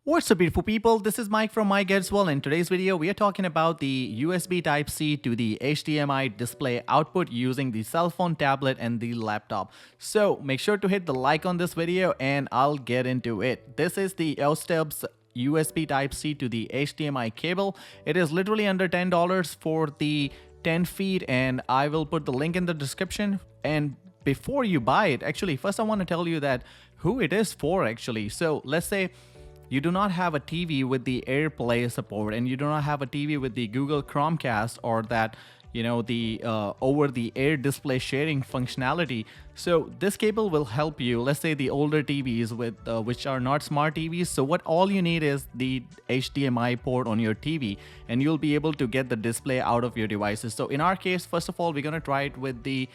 What's up, beautiful people? This is Mike from Mike Gets Well. In today's video, we are talking about the USB Type C to the HDMI display output using the cell phone, tablet, and the laptop. So make sure to hit the like on this video and I'll get into it. This is the OseTub's USB Type C to the HDMI cable. It is literally under $10 for the 10 feet, and I will put the link in the description. And before you buy it, actually, first I want to tell you that who it is for actually. So let's say you do not have a TV with the AirPlay support, and you do not have a TV with the Google Chromecast or that, the over-the-air display sharing functionality. So this cable will help you. Let's say the older TVs with which are not smart TVs. So what all you need is the HDMI port on your TV, and you'll be able to get the display out of your devices. So in our case, first of all, we're gonna try it with the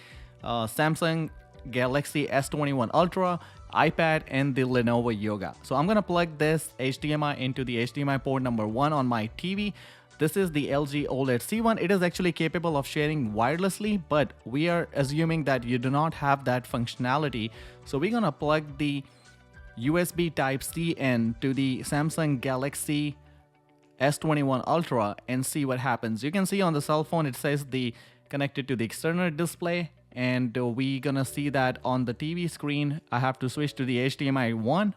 Samsung Galaxy S21 Ultra, iPad, and the Lenovo Yoga. So I'm gonna plug this HDMI into the HDMI port number 1 on my TV. This is the LG OLED C1. It is actually capable of sharing wirelessly, but we are assuming that you do not have that functionality. So we're gonna plug the USB Type C in to the Samsung Galaxy S21 Ultra and see what happens. You can see on the cell phone it says the connected to the external display, and we gonna see that on the TV screen. I have to switch to the HDMI 1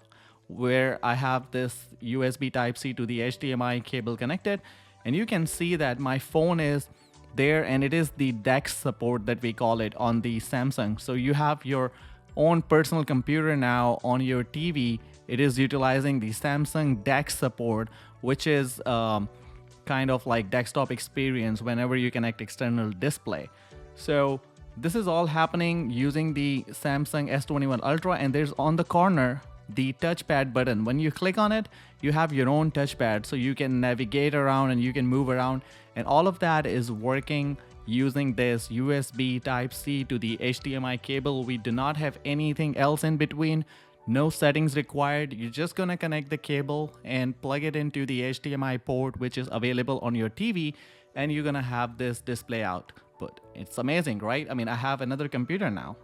where I have this USB Type C to the HDMI cable connected, and you can see that my phone is there, and it is the Dex Support that we call it on the Samsung. So you have your own personal computer now on your TV. It is utilizing the Samsung Dex Support, which is kind of like desktop experience whenever you connect external display. So this is all happening using the Samsung S21 Ultra, and there's on the corner the touchpad button. When you click on it, you have your own touchpad, so you can navigate around and you can move around, and all of that is working using this USB Type C to the HDMI cable. We do not have anything else in between. No settings required. You're just gonna connect the cable and plug it into the HDMI port, which is available on your TV, and you're gonna have this display out. But it's amazing, right? I mean, I have another computer now.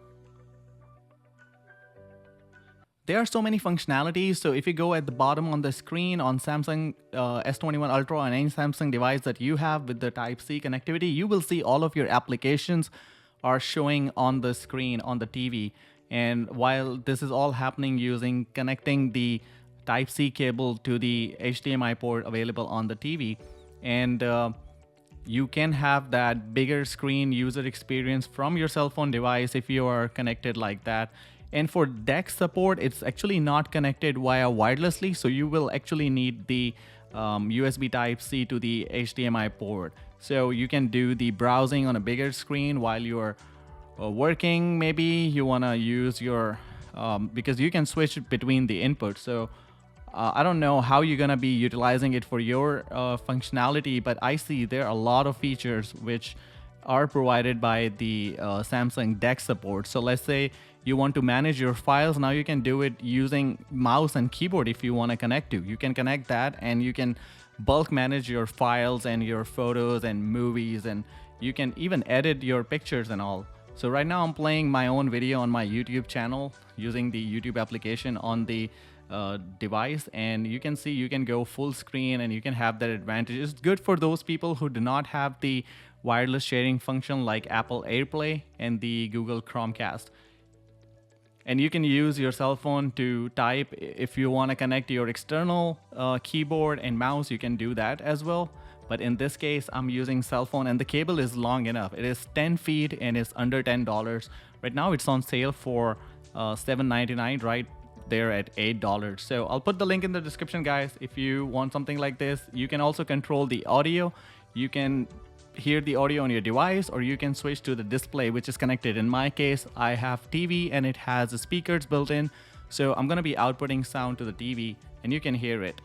There are so many functionalities. So if you go at the bottom on the screen on Samsung S21 Ultra and any Samsung device that you have with the Type C connectivity, you will see all of your applications are showing on the screen on the TV. And while this is all happening using connecting the Type C cable to the HDMI port available on the TV, and you can have that bigger screen user experience from your cell phone device if you are connected like that. And for Dex support, it's actually not connected via wirelessly, so you will actually need the USB Type C to the HDMI port. So you can do the browsing on a bigger screen while you're working. Maybe you want to use your because you can switch between the inputs. So I don't know how you're gonna be utilizing it for your functionality, but I see there are a lot of features which are provided by the Samsung Dex support. So let's say you want to manage your files. Now you can do it using mouse and keyboard. If you want to connect to, you can connect that, and you can bulk manage your files and your photos and movies, and you can even edit your pictures and all. So right now I'm playing my own video on my YouTube channel using the YouTube application on the device, and you can see you can go full screen and you can have that advantage. It's good for those people who do not have the wireless sharing function like Apple AirPlay and the Google Chromecast. And you can use your cell phone to type. If you want to connect your external keyboard and mouse, you can do that as well. But in this case, I'm using cell phone, and the cable is long enough. It is 10 feet and it's under $10. Right now it's on sale for $7.99, right there at $8. So I'll put the link in the description, guys. If you want something like this, you can also control the audio. You can hear the audio on your device, or you can switch to the display which is connected. In my case, I have TV and it has the speakers built in, so I'm gonna be outputting sound to the TV and you can hear it.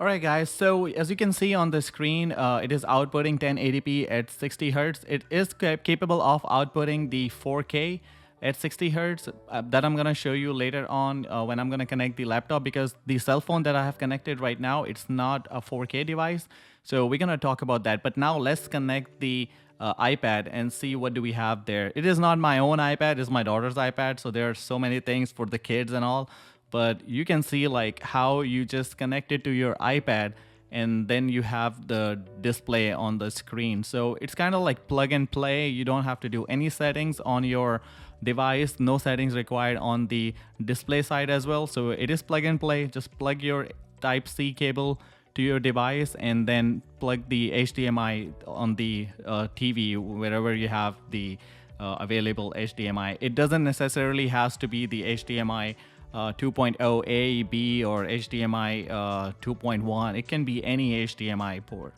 Alright guys, so as you can see on the screen, it is outputting 1080p at 60 Hz. It is capable of outputting the 4K at 60 hertz that I'm gonna show you later on when I'm gonna connect the laptop, because the cell phone that I have connected right now, it's not a 4K device. So we're gonna talk about that. But now let's connect the iPad and see what do we have there. It is not my own iPad, it's my daughter's iPad. So there are so many things for the kids and all. But you can see like how you just connect it to your iPad and then you have the display on the screen. So it's kind of like plug and play. You don't have to do any settings on your device. No settings required on the display side as well. So it is plug and play. Just plug your Type C cable to your device and then plug the HDMI on the TV wherever you have the available HDMI. It doesn't necessarily has to be the HDMI 2.0 A, B, or HDMI 2.1. It can be any HDMI port.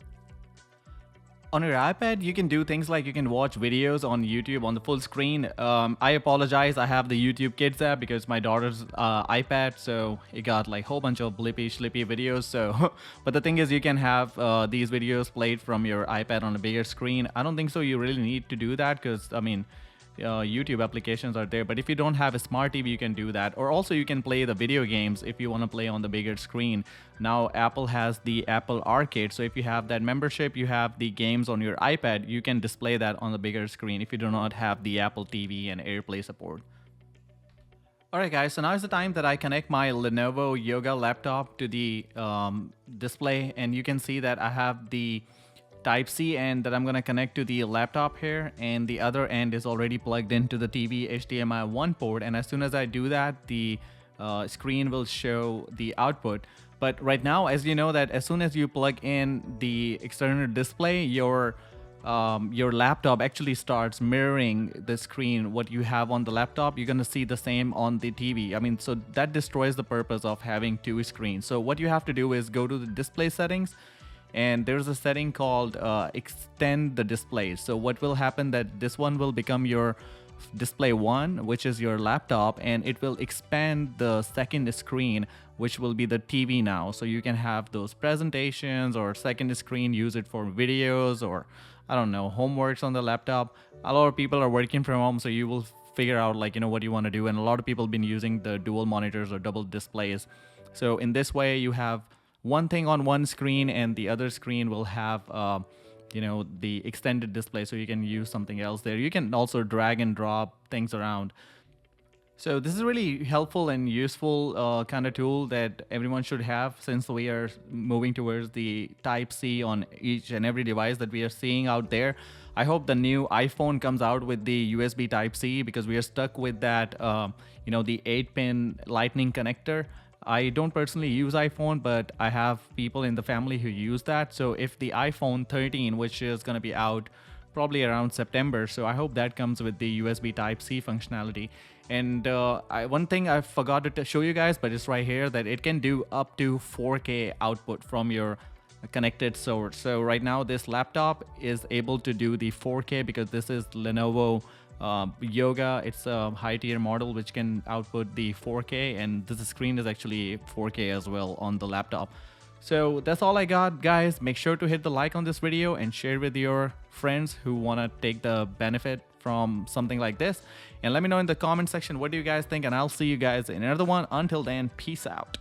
On your iPad, you can do things like you can watch videos on YouTube on the full screen. I apologize, I have the YouTube Kids app because my daughter's iPad, so it got like a whole bunch of blippy schlippy videos. So, but the thing is, you can have these videos played from your iPad on a bigger screen. I don't think so you really need to do that because, I mean, YouTube applications are there, but if you don't have a smart TV, you can do that. Or also you can play the video games if you want to play on the bigger screen. Now Apple has the Apple Arcade, so if you have that membership, you have the games on your iPad, you can display that on the bigger screen if you do not have the Apple TV and AirPlay support. Alright guys, so now is the time that I connect my Lenovo Yoga laptop to the display, and you can see that I have the Type C end that I'm gonna connect to the laptop here, and the other end is already plugged into the TV HDMI 1 port, and as soon as I do that, the screen will show the output. But right now, as you know, that as soon as you plug in the external display, your laptop actually starts mirroring the screen. What you have on the laptop, you're gonna see the same on the TV. I mean, so that destroys the purpose of having two screens. So what you have to do is go to the display settings, and there's a setting called extend the display. So what will happen that this one will become your display 1, which is your laptop, and it will expand the second screen, which will be the TV now. So you can have those presentations or second screen, use it for videos or I don't know, homeworks on the laptop. A lot of people are working from home, so you will figure out like, you know, what you want to do. And a lot of people have been using the dual monitors or double displays. So in this way you have one thing on one screen and the other screen will have you know, the extended display, so you can use something else there. You can also drag and drop things around. So this is really helpful and useful kind of tool that everyone should have, since we are moving towards the Type C on each and every device that we are seeing out there. I hope the new iPhone comes out with the USB Type C, because we are stuck with that you know, the 8-pin lightning connector. I don't personally use iPhone, but I have people in the family who use that. So if the iPhone 13, which is going to be out probably around September, so I hope that comes with the USB Type C functionality. And one thing I forgot to show you guys, but it's right here, that it can do up to 4K output from your connected source. So right now this laptop is able to do the 4K because this is Lenovo Yoga. It's a high tier model which can output the 4K, and this screen is actually 4K as well on the laptop. So that's all I got, guys. Make sure to hit the like on this video and share with your friends who want to take the benefit from something like this, and let me know in the comment section what do you guys think, and I'll see you guys in another one. Until then, peace out.